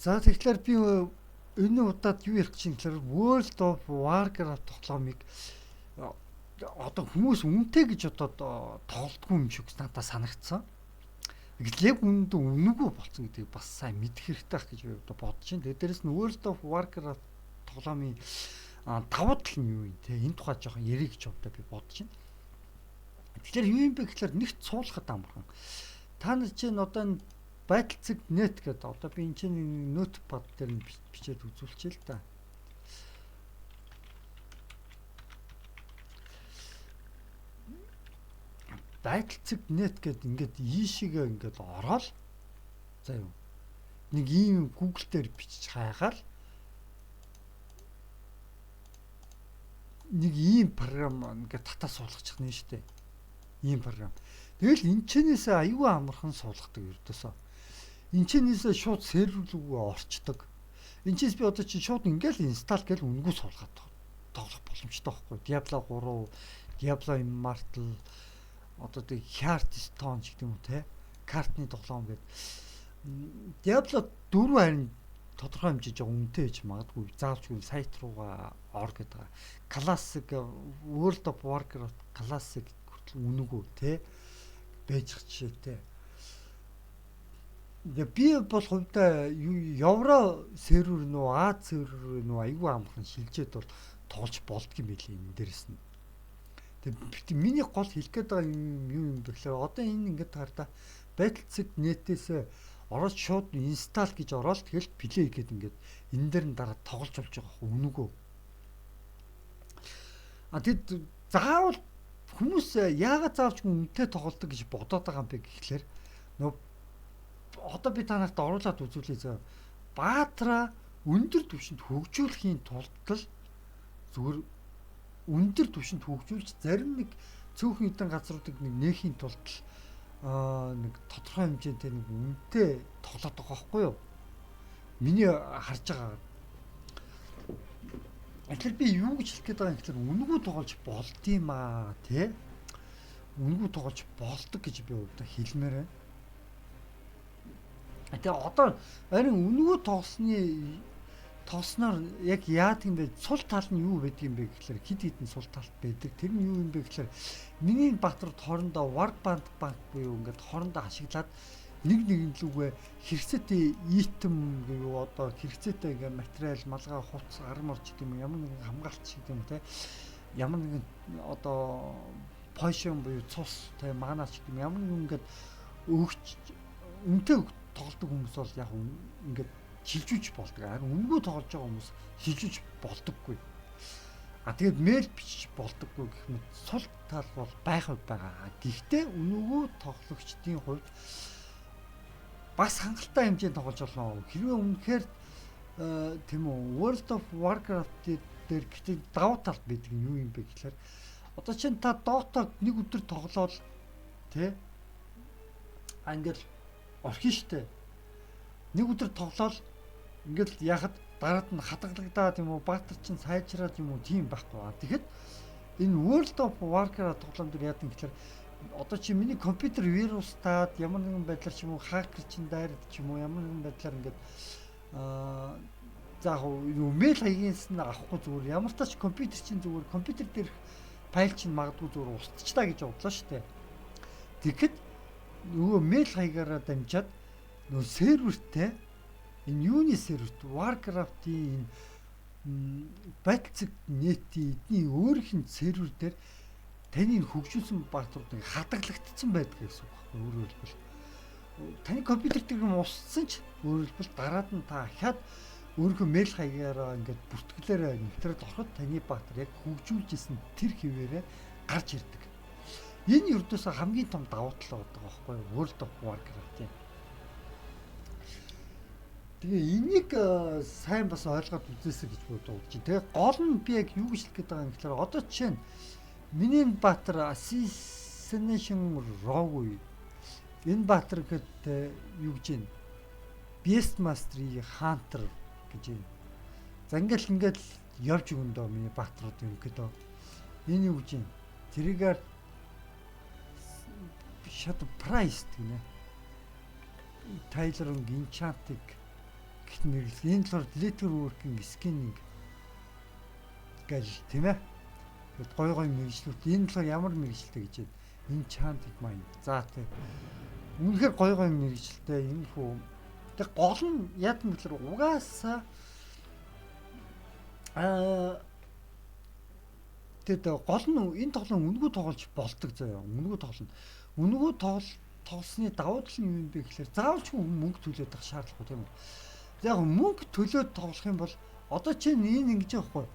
За тэгэхээр би энэ удаад юу ярих гэж юм гэхээр World of Warcraft тоглоомыг одоо хүмүүс үнэтэй гэж одоо тоглодгүй юм шиг надад санагдсан. Яг үнэндээ үнэгүй болсон гэдгийг бас сайн мэдэх хэрэгтэй байх гэж би одоо бодож байна. Тэгээд дээрэс нь World of Warcraft тоглоомын давуу тал нь юу юм те энэ тухай жоохон ярих гэж одоо би бодож байна. Тэгэхээр юу юм бэ гэхээр нэгт суулгахад амархан. Та нар чинь одоо энэ Battle.net гэдэг одоо би энэ чинь notepad дээр нь бичээд үзүүлчихье л да. Battle.net гэдэг ингээд ийшээгээ ингээд ороод за юу нэг ийм Google дээр бичиж хайгаал нэг ийм програм ингээд татаа суулгачих нь шүү дээ. Ийм програм. Тэгэл энэчнээс аюу амархан суулгадаг ердөөсөө. Энэчнээс шууд сервер рүү орчдөг. Энэчээс би одоо чи шууд ингээл инсталл гэл үнэгүй суулгаад тоглох боломжтой байхгүй. Diablo 3, Diablo Immortal одоо тэг Hearthstone ч гэдэг юм уу те. Картны тоглоом гэдэг. Diablo 4 харин тодорхой хэмжээж үнэтэй гэж магадгүй. Заавчгүй сайт руугаа ор гэдэг. Classic World of Warcraft Classic үнэгүй те. Байж жишээтэй. Би бол хувьдаа Евро сервер нөө Аз сервер нөө аюу амархан шилжээд бол тоглож болдгийм байлээ энэ дээрээс нь. Тэгээ миний гол хэлэх гээд байгаа юм гэхээр одоо энэ ингээд хараа Battle.net-ээс ороод шууд install гэж ороод тэгэл play гэдэг ингээд энэ дээр нь дараа тоглож болж байгаа үнэгүй. Тэгэд заавал хүмүүс яагаад заавч үнэтэй тоглодог гэж бодоод байгаа юм бэ гэхлээр нөө одоо би та нарт оруулаад үзүүлээ заа. Баатараа өндөр түвшинд хөгжүүлэхийн тулд л зүгээр өндөр түвшинд хөгжүүлж зарим нэг цөөхөн хэдэн газруудыг нээхийн тулд нэг тодорхой хэмжээтэй нэг үнэтэй тоглоод байгаа байхгүй юу? Миний харж байгаа. Тэгэхээр би юу гэж хэлэх гээд байгаа юм гэхээр үнэгүй тоглож болдгийм аа тий? Үнэгүй тоглож болдог гэж би өөртөө хэлмээр байна. Тэгээ одоо харин үнэгүй тоглосноор яг яадаг юм бэ? Сул тал нь юу байдаг юм бэ гэхээр хид хідэн сул талт байдаг. Тэр нь юу юм бэ гэхээр миний баатрууд хоорондоо Warbank буюу ингээд хоорондоо ашиглаад нэг лүгээ хэрэгцээтэй item гэв одоо хэрэгцээтэй ингээд материал, малгай, хувцас, армор ч гэдэг юм ямар нэгэн хамгаалт ч гэдэг юм те. Ямар нэгэн одоо potion буюу цус те мана ч гэдэг юм ямар нэгэн ингээд өгч үнэтэй тоглодог хүмүүс бол яг ингээд шилжүүлж болдог. Харин үнэгүй тоглож байгаа хүмүүс шилжүүлж болдоггүй. Тэгээд мэйл бичиж болдоггүй гэх мэт сул тал бол байгаа. Гэхдээ үнэгүй тоглогчдын хувьд бас хангалттай хэмжээнд тоглож болно. Хэрвээ үнэхээр тийм үү World of Warcraft дээр гэдэг давуу тал байдаг юм юу юм бэ гэхээр одоо чинь та Dota нэг өдөр тоглоод тий англ орхин штэ. Нэг өдөр тоглоод ингээл яхад дараад нь хадгалагдаад юм уу баатар чинь сайжраад юм уу тийм байхгүй. Тэгэхэд энэ World of Warcraft тоглоом дээр яадаг гэхээр одоо чи миний компьютер вирустаад ямар нэгэн байдлаар ч юм уу хакер чинь дайраад ч юм уу ямар нэгэн байдлаар ингээд за юу мэйл хаягнаас нь авахгүй зүгээр ямар тач компьютер чинь зүгээр компьютер дээр файл чинь магадгүй зүгээр устчихлаа гэж бодлоо штэ. Тэгэхэд нөгөө мэйл хаягаараа дамжаад нөгөө сервертэй энэ юуны серверт Warcraft-ийн Battle.net-ийн эдний өөрийнх нь сервер дээр таны хөгжүүлсэн баатруудыг хадгалагдсан байдаг гэсэн үг байхгүй өөрөөр хэлбэл таны компьютер дээр юм устсан ч өөрөөр хэлбэл дараад нь та ахаад өөрийнхөө мэйл хаягаараа ингээд бүртгэлээрээ нэвтрээд ороход таны баатар яг хөгжүүлжсэн тэр хിവэрээ гарч ирдэг. Энэ ердөөсөө хамгийн том давуу тал байдаг байхгүй World of Warcraft-ийн. Тэгээ энийг сайн бас ойлгоод үзээсэй гэж бодож байна. Тэгээ гол нь би яг юу гэж хэлэх гээд байгаа юм гэхээр одоо жишээ нь миний баатар Assassination Rogue энэ баатар гэдэг юу гэж байна? Beastmaster Hunter гэж байна. За ингээл явж өгөндөө миний баатрууд юм гэдэг. Энэ юу гэж байна? Тэрийгээр Shadow Price гэнэ. Tyler Enchanted гэх нэрлэх. Энэ болохоор letter working scanning гэж тийм ээ. Тэгэд гой мэргэжлүүд энэ болохоор ямар мэргэжлтэй гэж байна. Enchanted Mind. За тийм. Үнэхээр гой мэргэжлтэй юм хөө. Тэг гол нь яд юм гэхээр угаасаа тэгэд гол нь энэ тоглоом үнэгүй тоглож болдог заяа. Үнэгүй тоглоно. Үнэгүй тоглосны давуу тал нь юу юм бэ гэхээр заавал ч мөнгө төлөөд байх шаардлагагүй тийм үү. Яг мөнгө төлөөд тоглох юм бол одоо чинь энэ ингэж байхгүй.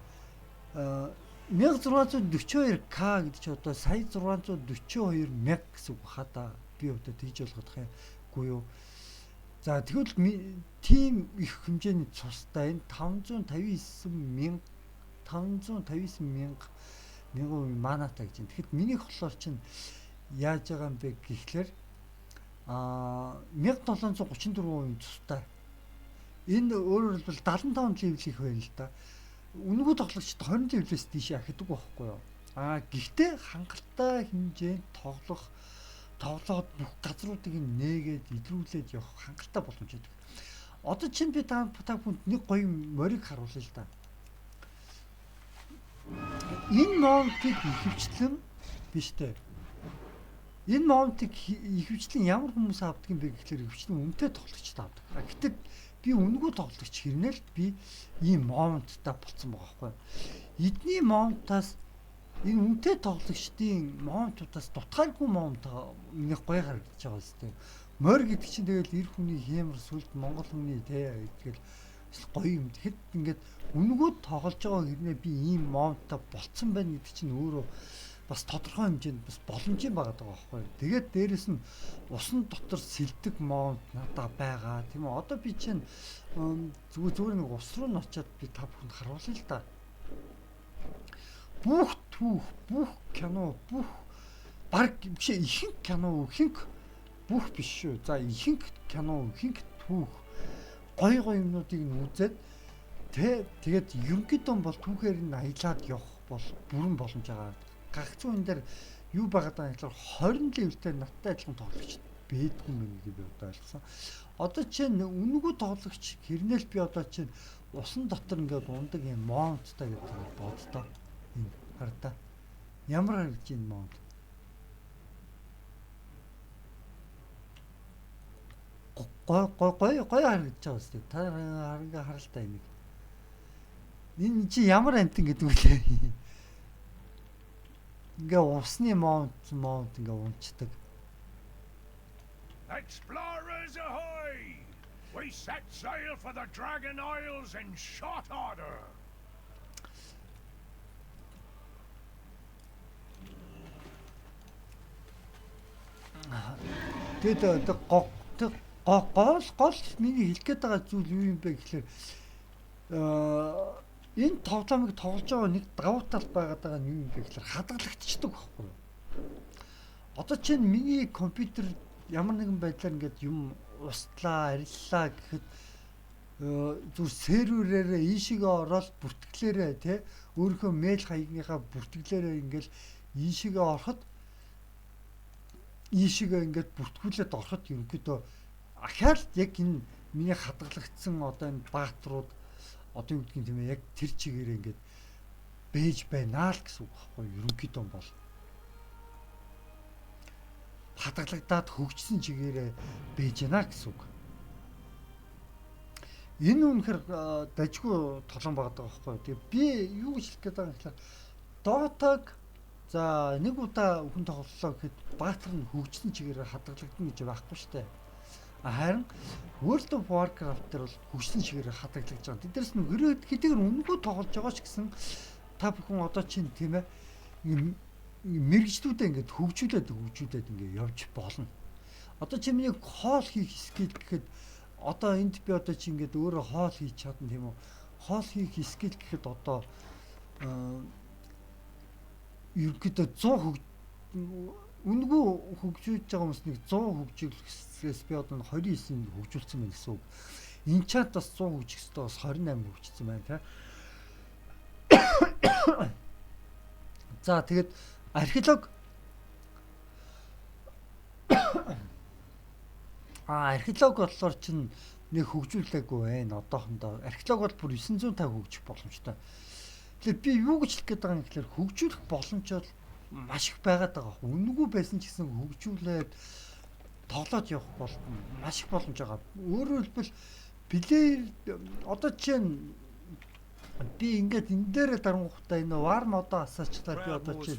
1642К гэдэг чинь одоо сая 642 мег гэсэн үг хадаа би одоо тийж болгох юмгүй юу. За тэгвэл тийм их хэмжээний цустай энэ 559 мянга маната гэж байна. Тэгэхэд минийх болохоор чинь яаж байгаа юм бэ гэхлээр 1734% цустай. Энэ өөрөөр хэлбэл 75 левел их байна л да. Үнэгүй тоглогчд 20 левелээс дээш ахидаг байхгүй юу? Гэхдээ хангалттай хэмжээнд тоглоод бүх газруудыг нээгээд идрүүлээд явах хангалттай боломж байдаг. Одоо чинь би та бүхэнд нэг гоё морийг харуулъя л да. Энэ моментыг ихэвчлэн биш дээ. Энэ моментыг ихэвчлэн ямар хүмүүс авдаг юм бэ гэхлээр ихэвчлэн үнэтэй тоглогчд авдаг. Гэхдээ би үнэгүй тоглогч хэрнээл би ийм моменттай болцсон байгаа байхгүй. Эдний моментаас энэ үнэтэй тоглогчдын моментуудаас дутгааргүй момент нэг гоё харагдаж байгаа зү. Морь гэдэг чинь тэгэл эр хүний хэмэр сүлд монгол хүний тэ гэдгээл гоё юм. Тэгэхэд ингээд үнэгүй тоглож байгаа хэрнээ би ийм моменттай болцсон байна гэдэг чинь өөрөө бас тодорхой хэмжээнд бас боломжийн байгаа байхгүй. Тэгээд дээрэс нь усан дотор сэлдэг момент надад байгаа. Тийм үү? Одоо би чинь зүгээр нэг ус руу н очиад би та бүхэнд харуулъя л да. Бүх кино, бүх баг биш ихэнх кино, ихэнх бүх биш шүү. За ихэнх кино, ихэнх түүх гоё юмнуудыг үзээд тэгээд ерөнхийдөө бол түүхээр нь аялаад явах бол бүрэн боломж байгаа. Гагцуу энэ дээр юу байгаад байгаа юм гэхээр 20 левелтэй надтай адилхан тоглогч бэдгүй мэн гэж би одоо ойлгосон. Одоо чинь үнэгүй тоглогч хэрнээл би одоо чинь усан дотор ингээд ундаг юм моменттай гэдэг боддоо. Энэ хардаа. Ямар харагдаж энэ момент? Гоё харагдаж байгаа үстэй. Та ингээ харалтаа энийг. Энэ чи ямар амтан гэдэг үлээ. Ингээ усны момент ингээ унцдаг. Explorers ahoy! We set sail for the Dragon Isles in short order. Тэгээд гол миний хэлэх гээд байгаа зүйл юу юм бэ гэхээр энэ тоглоомыг тоглож байгаа нэг давуу тал байгаад байгаа нь юу юм бэ гэхээр хадгалагдчихдаг байхгүй юу? Одоо чинь миний компьютер ямар нэгэн байдлаар ингээд юм устлаа, ариллаа гэхэд зүр серверээрээ ийшээгээ ороод бүртгэлээрээ тий өөрийнхөө мэйл хаягныхаа бүртгэлээрээ ингээл ийшээгээ ороход ийшээгээ ингээд бүртгүүлээд ороход ерөнхийдөө ахаал яг энэ миний хадгалагдсан одоо энэ баатрууд одоо юу гэдгийг тийм ээ яг тэр чигээрээ ингээд бэж байна л гэсэн үг байхгүй ерөнхийдөө бол хадгалагдаад хөгжсөн чигээрээ бэж байна гэсэн үг. Энэ үнэхээр дажгүй тоглоом байгаа байхгүй. Тэгээ би юу гэж хэлэх гээд байгаа юм гэхээр Dota-г за нэг удаа хүн тоглолоо гэхэд баатар нь хөгжсөн чигээрээ хадгалагдана гэж байхгүй шүү дээ. Харин World of Warcraft дээр бол хөгжсөн чигээрээ хадгалагдаж байгаа. Тэднээс нь хэдийгээр үнэгүй тоглож байгаа ч гэсэн та бүхэн одоо чинь тийм ээ мэрэгчлүүдээ ингээд хөгжүүлээд ингээд явж болно. Одоо чи миний хоол хийх скил гэхэд одоо энд би одоо чи ингээд өөрөө хоол хийж чадна тийм үү? Хоол хийх скил гэхэд одоо ерөнхийдөө 100 үнэгүй хөгжүүлж байгаа хүмүүсийг 100 хөгжүүлэхээс би одоо 29-нд хөгжүүлсэн байна гэсэн үг. Enchant бас 100 хөгжих ёстой бас 28 хөгжсөн байна тийм. За тэгээд археолог болохоор чинь нэг хөгжүүлээгүй байна. Одоохондоо археолог бол бүр 950 хөгжих боломжтой. Тэгэхээр би юу гэж хэлэх гээд байгаа юм гэхээр хөгжүүлэх боломж бол маш их байгаад байгаа. Үнэгүй байсан ч гэсэн хөгжүүлээд тоглоод явах бол маш их боломж байгаа. Өөрөөр хэлбэл плеер одоо жишээ нь би ингээд энэ дээр дарангуйтай энэ вар модоо асаачлаа би одоо чи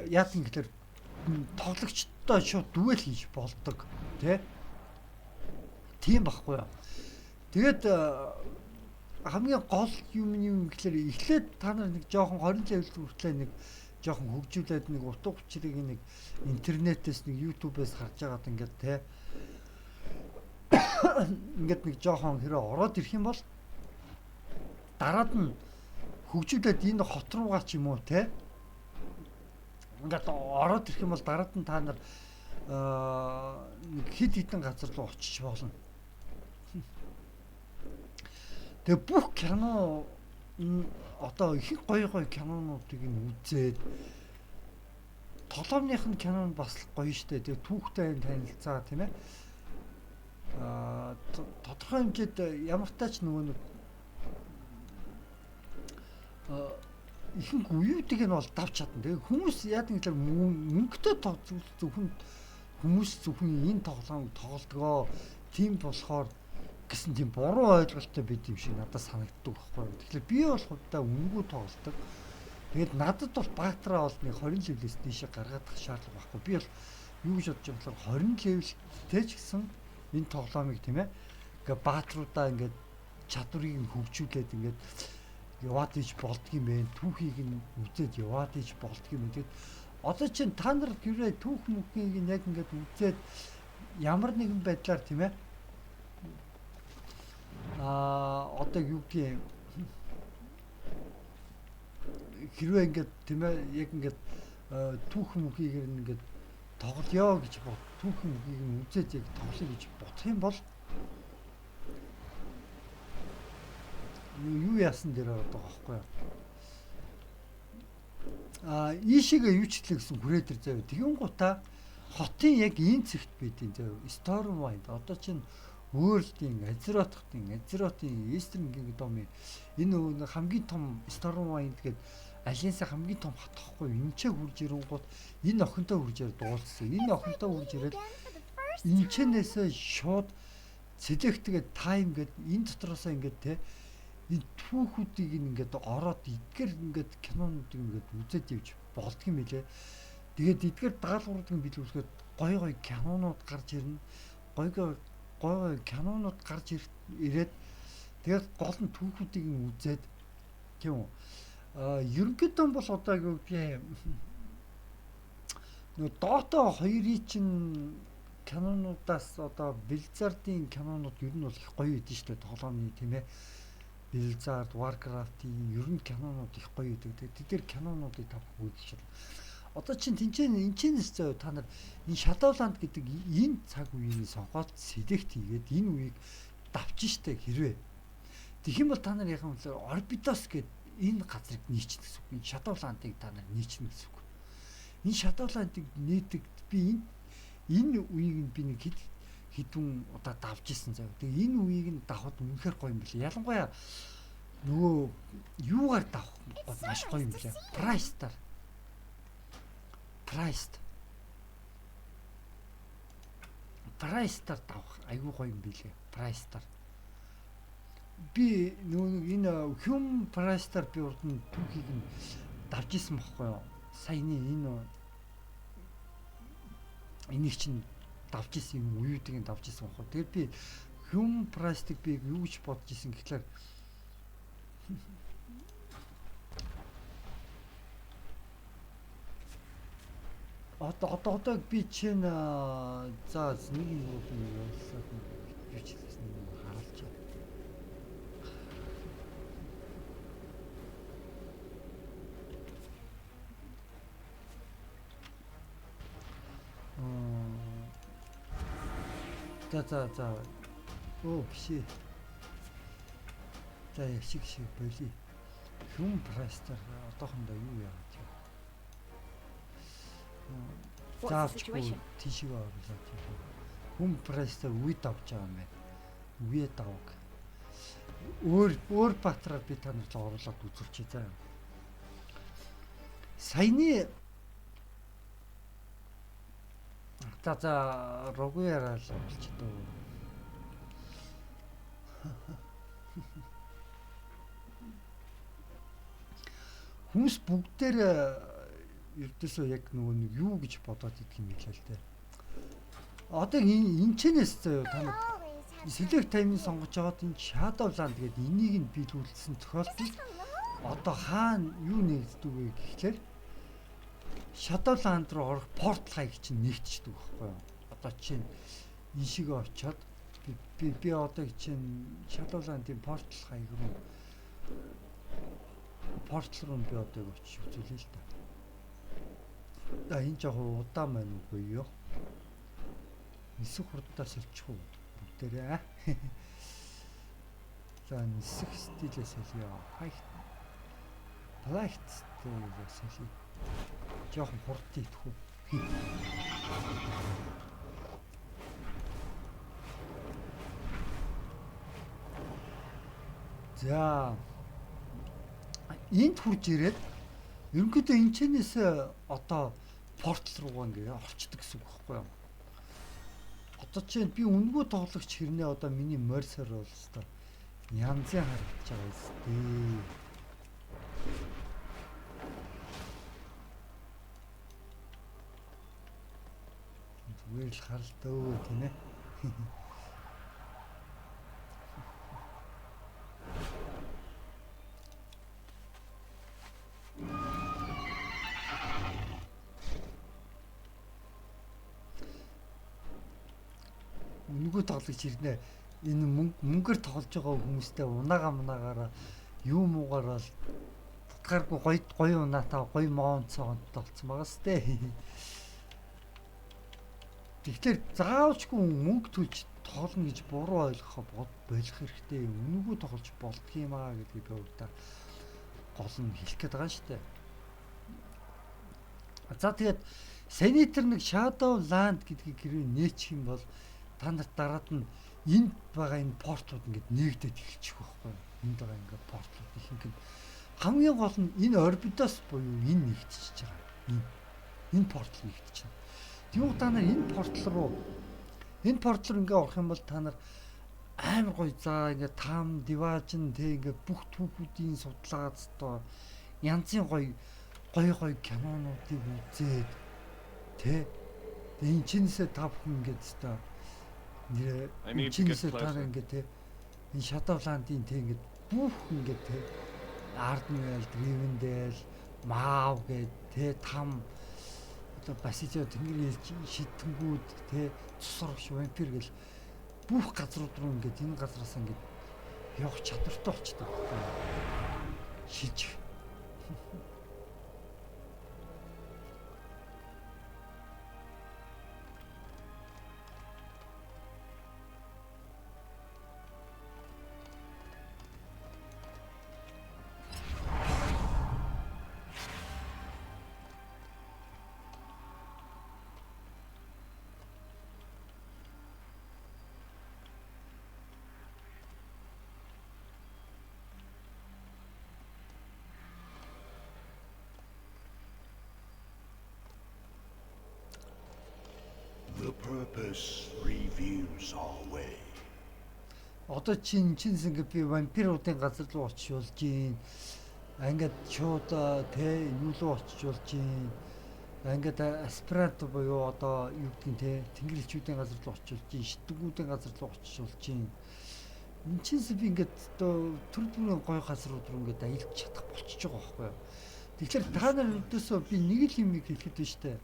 яат гэхээр тоглогчтой шууд дүгэл хийж болдог тийм байхгүй юу. Тэгээд хамгийн гол юм гэхээр эхлээд та нар нэг жоохон 20 левел хүртлээ нэг жоохон хөгжүүлээд нэг утга учирыг нэг интернетээс нэг YouTube-ээс харж байгаад ингээд ингээд нэг жоохон хэрэг ороод ирэх юм бол дараад нь хөгжүүлээд энэ хот руугаа ч юм уу ингээд ороод ирэх юм бол дараад нь та нар нэг хэд хэдэн газар руу очиж болно. Тэгээ бүх кино одоо их гоё кинонуудыг нь үзээд толгойных нь кино нь бас гоё штэ. Тэгээ түүхтэй танилцаа тийм ээ. Тодорхой хэмжээд ямар тач нөгөө нэг ихэнх үеүүдийг нь бол давч чадна. Тэгээ хүмүүс яа гэвэл мөнгөтэй зөвхөн хүмүүс зөвхөн энэ тоглоом тоглодгоо тийм болохоор гэсэн тийм буруу ойлголттой байд юм шиг надад санагддаг байхгүй. Тэгэхээр би бол хувьдаа үнэгүй тоглолдог. Тэгээд надад бол баатраа бол нэг 20 левелээс дээшээ гаргадаг шаардлага байхгүй. Би бол юу гэж бодож байгаа болохоор 20 левелтэй ч гэсэн энэ тоглоомыг тийм ээ. Ингээ баатруудаа ингээд чадварыг нь хөгжүүлээд ингээд яваад иж болдгийм бэ. Түүхийг нь үзээд яваад иж болдгийм бэ. Тэгээд одоо чинь та нар гэрээ түүх мөхийг нь яг ингээд үзээд ямар нэгэн байдлаар тийм ээ. Одоо юу гэх юм хэрвээ ингээд тийм ээ яг ингээд түүх мөхийг ингээд тоглоё гэж бод түүх мөхийг нь үзээд яг тоглоё гэж бодох юм бол юу яасан дээр байгаа байхгүй юу. Ийшээгээ юу ч хэлээ гэсэн хүрээд ир заяа. Тэгэн гутаа хотын яг энэ цэгт байдیں۔ Заяа. Stormwind одоо чинь World-ийн Azeroth-ийн Eastern Kingdom-ийн энэ хамгийн том Stormwind гэдэг Alliance хамгийн том хот тохгүй энэ ч хурж ирэнгууд энэ охинтой хурж ирээд дуулсан. Энэ охинтой хурж ирээд энэ чэнээсээ шууд select-гээд time гэдэг энэ дотроосоо ингээд те энэ түүхүүдийг ингээд ороод эдгээр ингээд кинонуудыг ингээд үзээд явж болдго юм билэ. Тэгээд эдгээр даалгавруудыг биелүүлэхэд гоё кинонууд гарч ирнэ. Гоё кинонууд гарч ирээд тэгээд гол нь түүхүүдийг нь үзээд тийм үү. Ерөнхийдөө бол одоо юу гэх юм нөө Dota 2-ийн чинь кинонуудаас одоо Blizzard-ийн кинонууд ер нь бол их гоё идэв шүү дээ тоглоомны тийм ээ. Blizzard, Warcraft-ийн ер нь кинонууд их гоё идэв. Тэгээд тэр кинонуудыг тавх үзэж байна. Одоо чинь энэчнээс зөө та нар энэ Shadowland гэдэг энэ цаг үеийн сонгоод select хийгээд энэ үеийг давчих штэ хэрвээ. Тэгэх юм бол та нар яг юм л Orbitos гэдэг энэ газрыг нийчнэ гэсэн үг. Энэ Shadowland-ыг та нар нийчнэ гэсэн үг. Энэ Shadowland-ыг нээдэг би энэ үеийг нь би нэг хэдэн удаа давж исэн зав. Тэгээ энэ үеийг нь давхад үнэхээр гоё юм билээ. Ялангуяа нөгөө юугаар давах маш гоё юм билээ. Price-таар давах айгүй гоё юм билээ. Price-таар. Би нөгөө энэ Human Price-таар би урд нь түүхийг нь давж исэн байхгүй юу? Саяны энийг чинь давж исэн юм уюудыг нь давж исэн байхгүй. Тэгээд би Human Price-ыг би юу гэж бодож исэн гэхлээр одоо би чинь за нэг юм юу ч хэлсэн юм харуулж байна. За. Оо биш. За шиг болий. Human Price-таар одоохондоо юу яагаад вэ? За тийшээ оруулаад Human Price-таар үед авч байгаа юм байна. Үе давг. Өөр баатраар би та нарт оруулаад үзүүлчихье заа. Саяны за рогуяраа л болчихдоо. Хүмүүс бүгдээр ердөөсөө яг нөгөө нэг юу гэж бодоод идэх юм хэлээ л дээ. Одоо энэчнээс заяа та нар Select time-ыг сонгож байгаад энэ Shadowland гэдэг энийг нь биелүүлсэн тохиолдолд одоо хаана юу нэгддэг вэ гэхлээр Shadowland руу орох портал хаяг чинь нэгтчихдэг байхгүй юу? Одоо чинь энэ шиг очиод би одоо чинь Shadowland-ийн портал хаяг руу би одоо очиж үзүүлээ л да. Энэ жоохон удаан байна уу юу? Нисэх хурдаас олчих уу? Бүгдээрээ. За нисэх стилээс хэлье. Плайт стилээс хэлье. Жоохон хурд идэх үү? За энд хурж ирээд ерөнхийдөө энэчнээс одоо портал руугаа ингээ орчдөг гэсэн үг байхгүй юу? Одоо чинь би үнгүү тоглогч хэрнээ одоо миний морсоор бол өстой янзын харагдаж байгаа юм. Зүгээр л харалтаа тийм ээ. Үнгүү тоглож ирнэ. Энэ мөнгөөр тоглож байгаа хүмүүстэй унаагаараа юу муугаараа л татгааргүй гоё унаатай гоё моонцоогоо толцсон байгаа сте. Тэгэхээр заавчгүй мөнгө төлж тоглоно гэж буруу ойлгохоо болох хэрэгтэй. Үнгүү тоглож болдго юм аа гэдгийг би өөртөө гол нь хэлэх гээд байгаа шүү дээ. За тэгээд Senator нэг Shadowland гэдгийг гэрээ нээчих юм бол та нарт дараад нь энд байгаа энэ портлууд ингээд нэгдээд эхэлчих байхгүй юу? Энд байгаа ингээд портлууд ихэнх нь хамгийн гол нь энэ орбитоос буюу энэ нэгтчихэж байгаа. Энэ портал нэгтчихэж байна. Тэгвэл та нар энэ портал руу ингээд орох юм бол та нар амар гоё заа ингээд там диважн тэг ингээд бүх түүхүүдийн судлаад одоо янзын гоё кинонуудыг үзээд тэг энэ чинээсээ та бүхэн ингээд одоо чинээсээ та ингээд тэг энэ Shadowland-ийн тэг ингээд бүх ингээд тэг Ardenvale, Rivendell, Maw гэдэг тэг там одоо Bastion тэнгэрийн шидэнгүүд тэг цусрагш вампир гэл бүх газрууд руу ингээд энэ газраас ингээд явах чадвартай болчихдог. Шиж. The purpose reveals our way. Одоо чинс ингээд би вампируудын газар руу очиж болж гин. Ингээд шууд тэ юу руу очиж болж гин. Ингээд аспирант буюу одоо юу гэдгийг тэ тэнгэр элчүүдийн газар руу очиж болж гин. Шидэнгүүдийн газар руу очиж болж гин. Чинс би ингээд одоо төр бүрийн гой газрууд руу ингээд аялж чадах болчихж байгаа байхгүй юу? Тэгэхээр та нар өдөөсөө би нэг л юм хэлэхэд байна штэ.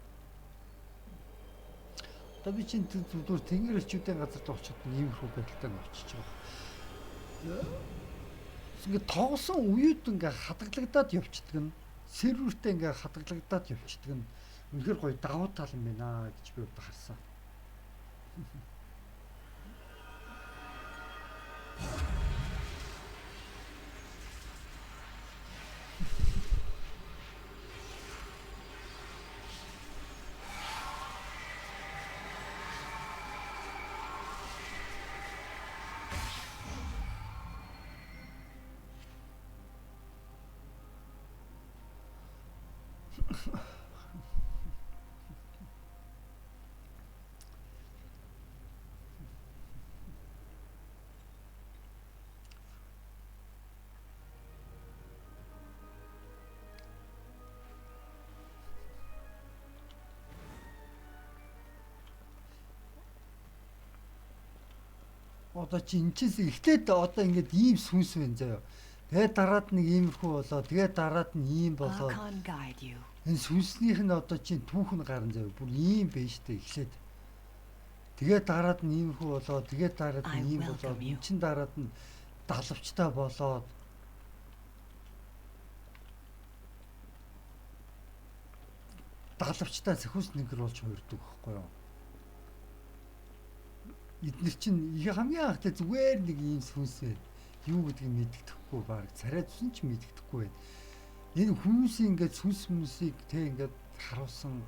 Одоо би чинь зүгээр тэнгэр элчүүдийн газар руу очиод иймэрхүү байдалтай очиж байгаа. Ингээд тоглосон үеуд ингээд хадгалагдаад явчихдаг нь сервертэй ингээд хадгалагдаад явчихдаг нь үнэхээр гоё давуу тал юм байна гэж би одоо харсан. Одоо чи энэчээс эхлээд одоо ингээд ийм сүнс байна заяа. Тэгээд дараад нэг иймэрхүү болоо. Тэгээд дараад нь ийм болоо. Archon guide you. Энэ сүнснийх нь одоо чи түүх нь гарна заяа. Бүр ийм байж тээ эхлээд. Тэгээд дараад нь иймэрхүү болоо. Тэгээд дараад нь ийм болоо. Эн чин дараад нь далавчтай болоод. Далавчтай сахиус нэгэр болж хуурдаг байхгүй юу? Эдгээр чинь хамгийн анхтай зүгээр нэг ийм сүнсээ юу гэдгийг мэддэхгүй баг царай зүсэн ч мэддэхгүй байна. Энэ хүмүүсийн ингээд сүнс хүмүүсийг тэг ингээд харуулсан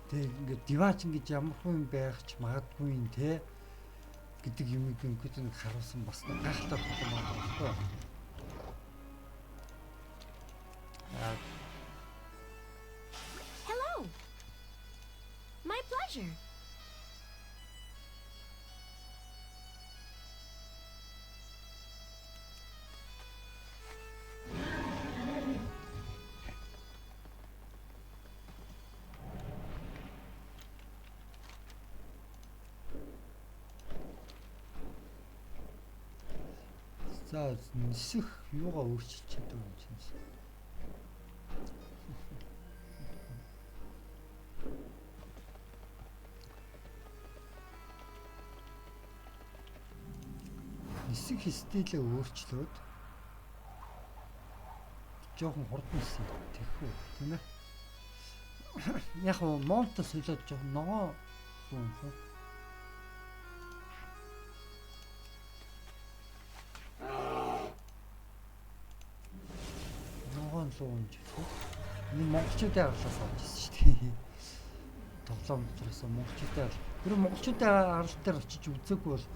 тэг ингээд диваач ингэж ямар хүн байх ч магадгүй юм те гэдэг юм ингээд нэг харуулсан бас гайхалтай болон байхгүй. Hello. My pleasure. За нисэх юугаа өөрчилж чаддаг юм чинь. Нисэх стилээ өөрчлөөд жоохон хурдан нисэх тэхүү тийм ээ. Яг нь монтос солиод жоохон ногоо юм шүү. Суунж. Энэ монголчуудын арлаас авч ирсэн шүү дээ. Тоглоом учраас монголчуудын тэр монголчуудын арал дээр очиж үзээгүй бол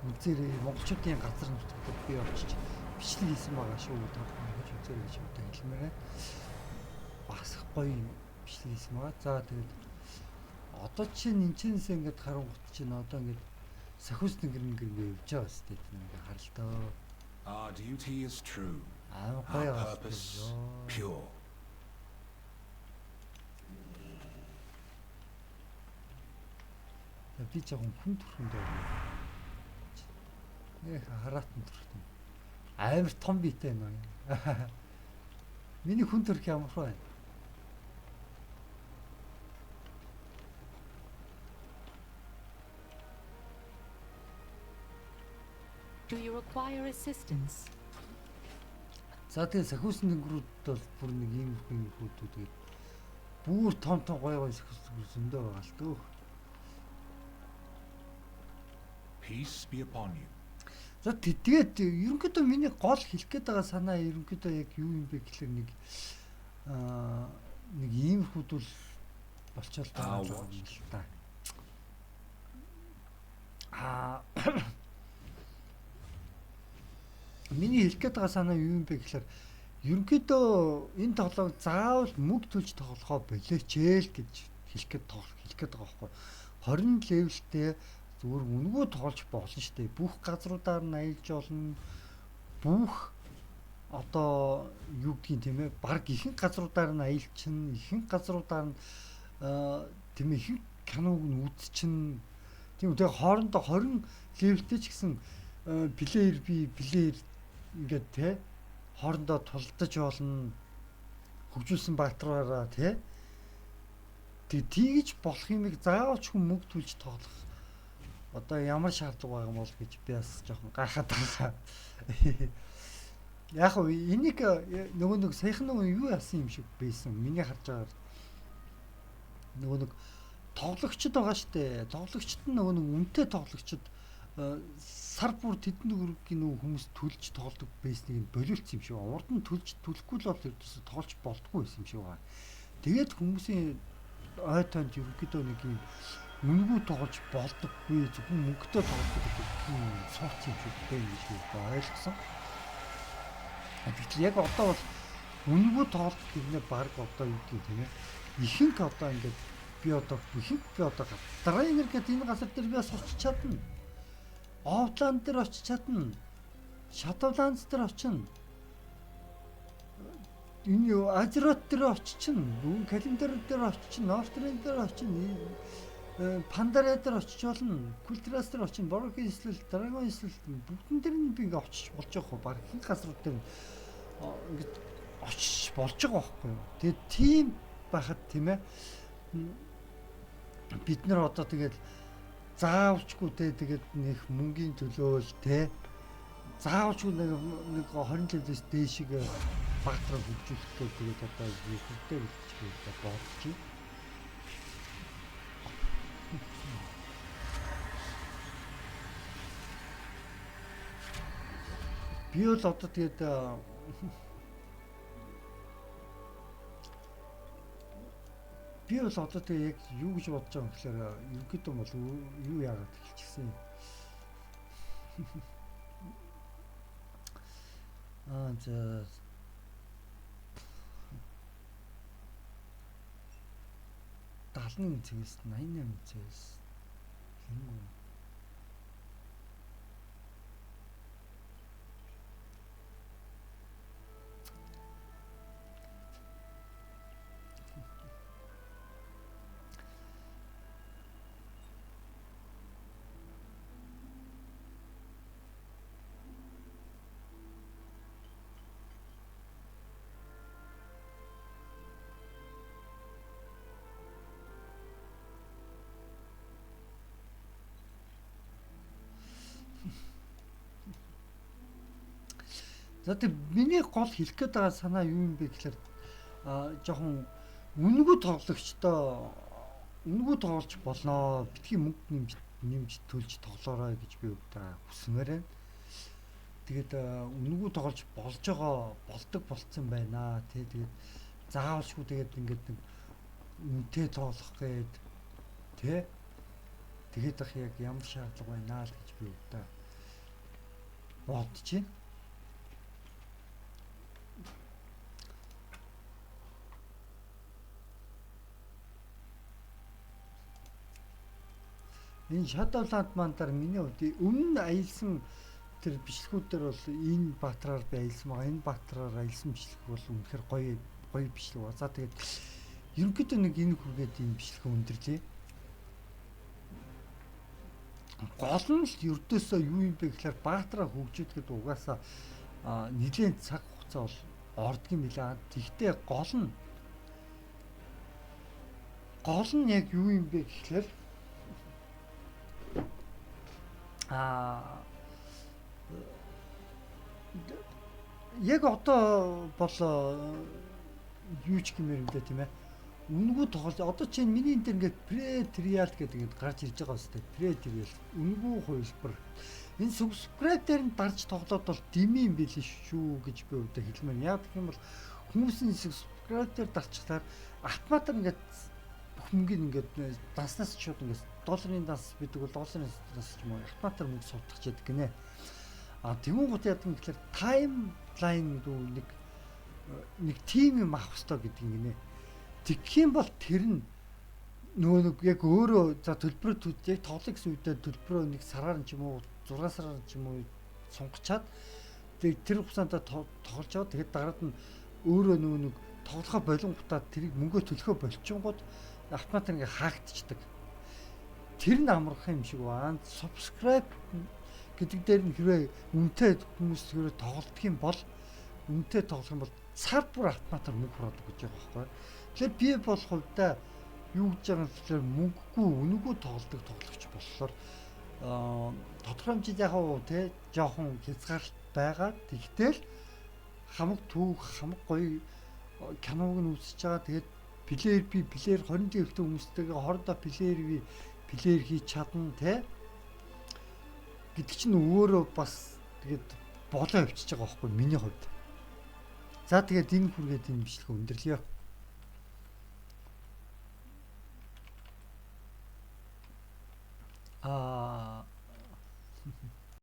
үзээрээ монголчуудын газар нутагт би очиж бичлэг хийсэн байгаа шүү. Тохиолж үзээрэй гэж одоо хэлмээрээ. Бас гоё бичлэг хийсэн байгаа. За тэгээд одоо чинь энэчнээс ингээд харангуут чинь одоо ингээд сахиус нэгэр ингээд явж байгаа шүү дээ. Ингээд харалтаа. Our duty is true. Our purpose pure. Би жоохон хүн төрхөнд байна. Хараатан төрхөн. Амар том биетэй байна. Миний хүн төрх ямар байна? Do you require assistance? За тэгээ сахиус нэгрүүд бол бүр нэг ийм хүмүүсүүд тэгээд бүр том гоё сахиус зөндөө байгаа л дөө. Peace be upon you. За тэгээд ерөнхийдөө миний гол хэлэх гээд байгаа санаа ерөнхийдөө яг юу юм бэ гэхэлэр нэг иймэрхүүд бол болчоол байгаа юм л та. Миний хэлэх гээд байгаа санаа юу юм бэ гэхэлэр ерөнхийдөө энэ тоглоом заавал мөнгө төлж тоглохоо болооч гэж хэлэх гээд байгаа байхгүй. 20 левелтэй зүгээр үнгүү тоглож болно шүү дээ. Бүх газруудаар нь аялж болно. Бүх одоо юу гэдгийг тийм ээ баг ихэнх газруудаар нь аялчин, ихэнх газруудаар нь тийм ээ ихэнх киног нь үзчин. Тийм үү тэгээ хоорондоо 20 левелтэй ч гэсэн плеер ингээд те хоорондоо тулдаж болно. Хөгжүүлсэн баатраараа те. Тэгээ тийгэж болох юмыг заавал ч хүн мөнгө төлж тоглох. Одоо ямар шаардлага байгаа юм бол гэж би бас жоохон гайхаад байгаа. Яг уу энийг нөгөө нэг саяхан нөгөө юу яасан юм шиг байсан. Миний харж байгаа нөгөө нэг тоглогчд байгаа штэ. Тоглогчд нь нөгөө нэг үнэтэй тоглогчд сар бүр тэдний өргөгийн нөгөө хүмүүс төлж тоглодог байсныг болиулсан юм шиг. Урд нь төлөхгүй л бол ердөөсө тоглож болтгүй байсан юм шиг байна. Тэгээд хүмүүсийн ой танд ерөнхийдөө нэг юм мөнгөө тоглож болдоггүй зөвхөн мөнгөтэй тоглох гэдэг юм сууц юм шиг байна гэж ойлгосон. Тэгэхдээ яг одоо бол Үнэгүй тоглолт гэнэ баг одоо юу гэдэг тийм ээ. Ихэнх одоо ингээд би одоо Драйнер гэдэг энэ газар дээр би бас очиж чадна. Овланд дээр очиж чадна. Шатавландс дээр очино. Энэ юу Азерот дээр очичихна. Бүгд календар дээр очичихна. Нортрен дээр очино. Пандараа дээр очиж болно. Култрас дээр очино. Боргийн эслэл, Драгон эслэл бүгдэн дээр нь би ингээд очиж болж байгаа хөө. Баг хэн газрууд дээр ингээд очиж болж байгаа байхгүй юу. Тэгээд тийм байхад тийм ээ. Бид нар одоо тэгээд заавчгүй тэгээд нэг мөнгөний төлөөл те заавчгүй нэг 20 левлээс дээшиг багтраа хөгжүүлэхдээ тэгээд одоо YouTube дээр хэлчихээ бодож байна. Би бол одоо тэгээд би бол одоо тэгээ яг юу гэж бодож байгаа юм гэхээр ерөнхийдөө бол юу яагаад хэлчихсэн юм. За 70-ны цэгээс 88 цэгээс хин За тэг миний гол хэлэх гээд байгаа санаа юу юм бэ гэхээр жоохон үнэгүй тоглож болноо. Битгий мөнгө нэмж төлж тоглоорой гэж би хүсмээр байна. Тэгээд үнэгүй тоглож болдог болцсон байна. Тэгээд заавалшгүй тэгээд ингээд нэг үнэтэй тоглох гээд тэгээд ах яг ямар шаардлага байна л гэж би бодож байна. Энэ Shadowland мандаар миний хувьд өмнө аялсан тэр бичлэгүүд дээр бол энэ баатраар би аялсан байгаа. Энэ баатраар аялсан бичлэг бол үнэхээр гоё бичлэг ба. За тэгээд ерөнхийдөө нэг энэ хүргээд энэ бичлэг өндөрлөө. Гол нь л ердөөсөө юу юм бэ гэхээр баатраа хөгжүүлэхэд угаасаа нэлээд цаг хугацаа бол ордгийн мэлээ. Тэгтээ гол нь яг юу юм бэ гэхээр яг одоо бол юу ч гэмээр юм дэ тийм ээ. Үнэгүй тоглож одоо чинь миний энэ ингээд pre-trial гэдэг ингээд гарч ирж байгаа үстэй. Pre-trial үнэгүй хувилбар. Энэ subscribe дээр нь дарж тоглоод бол дими юм биш шүү гэж би өвдө хэлмээр. Яг гэх юм бол хүмүүсийн subscribe дээр дарчихлаар автоматар ингээд бүх мөнгөний ингээд данснаас шууд ингээд долларын данс бидэг бол долларын данс ч юм уу автоматар мөнгө суудах ч гэдэг гинэ. Тэнгуут яадаг юм гэхээр таймлайн дүү нэг тим юм авах хэрэгтэй гэдэг юм гинэ. Тэгэх юм бол тэр нь нөгөө яг өөрөө за төлбөрөд яг тоглох гэсэн үедээ төлбөрөө нэг сараар ч юм уу 6 сараар ч юм уу сунгачаад тэгээд тэр хугацаанд тоглож байгаа. Тэгээд дараад нь өөрөө нөгөө нэг тоглохоо болонгуудаа тэрийг мөнгөө төлөхөө болчихгонгод автомат ингээ хаагдчихдаг. Тэр нь амарх юм шиг байна. Subscribe гэдэг дээр нь хэрвээ үнэтэй хүмүүс хэрвээ тоглох юм бол цар бүр автоматар мөнгө хүрээдэг гэж байгаа байхгүй. Тэгэхээр би бол хувьдаа юу гэж байгаа юм гэхээр мөнгөгүй үнэгүй тоглогч болохоор тодорхой хэмжээд яг жоохон хязгаарлалт байгаа. Тэгтэл хамаг гоё киног нь үзэж байгаа. Тэгээд плеер 20 дэх хүмүүстэйгээ хоорондоо плеер хийж чадна гэдэг чинь өөрөө бас тэгээд болоо явчихж байгаа байхгүй миний хувьд. За тэгээд энэ хүргээд энэ бичлэг өндөрлөё.